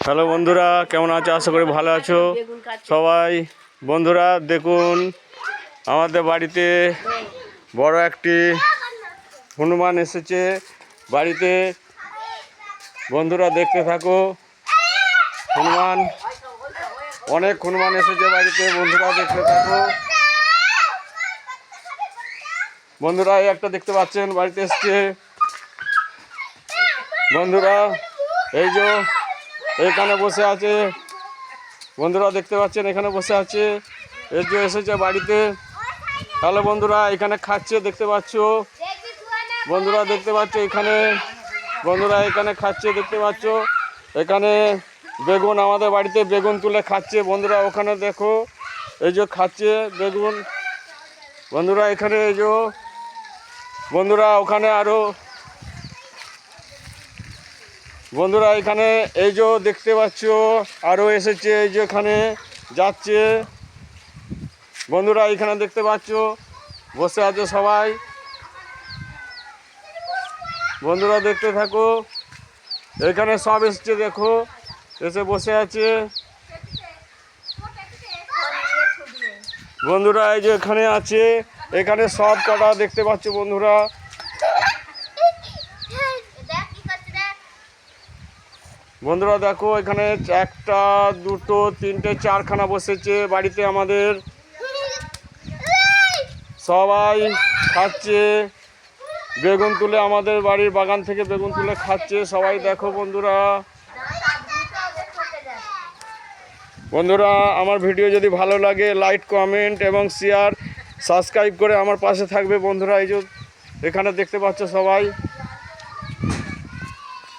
Hello বন্ধুরা, কেমন আছো? আশা করি ভালো আছো সবাই। বন্ধুরা দেখুন, আমাদের বাড়িতে বড় একটি হনুমান এসেছে বাড়িতে। বন্ধুরা দেখতে থাকো। হনুমান, অনেক হনুমান এসেছে বাড়িতে। বন্ধুরা দেখতে থাকো। বন্ধুরা এই একটা দেখতে পাচ্ছেন বাড়িতে এসছে। বন্ধুরা এই যে এইখানে বসে আছে, বন্ধুরা দেখতে পাচ্ছেন এখানে বসে আছে। এই যে এসেছে বাড়িতে। তাহলে বন্ধুরা এখানে খাচ্ছে, দেখতে পাচ্ছ। বন্ধুরা দেখতে পাচ্ছ এখানে, বন্ধুরা এখানে খাচ্ছে দেখতে পাচ্ছ। এখানে বেগুন, আমাদের বাড়িতে বেগুন তুলে খাচ্ছে। বন্ধুরা ওখানে দেখো, এই যে খাচ্ছে বেগুন। বন্ধুরা এখানে এই যে, বন্ধুরা ওখানে আরো, বন্ধুরা এখানে এই যে দেখতে পাচ্ছ আরো এসেছে। এই যে এখানে যাচ্ছে। বন্ধুরা এখানে দেখতে পাচ্ছ বসে আছে সবাই। বন্ধুরা দেখতে থাকো। এখানে সব এসছে, দেখো এসে বসে আছে। বন্ধুরা এই যে এখানে আছে, এখানে সব কটা দেখতে পাচ্ছ বন্ধুরা। বন্ধুরা দেখো এখানে একটা, দুটো, তিনটে, চারখানা বসেছে বাড়িতে আমাদের। সবাই খাচ্ছে বেগুন তুলে, আমাদের বাড়ির বাগান থেকে বেগুন তুলে খাচ্ছে সবাই। দেখো বন্ধুরা, বন্ধুরা আমার ভিডিও যদি ভালো লাগে লাইক, কমেন্ট এবং শেয়ার, সাবস্ক্রাইব করে আমার পাশে থাকবে বন্ধুরা। এই যে এখানে দেখতে পাচ্ছ সবাই।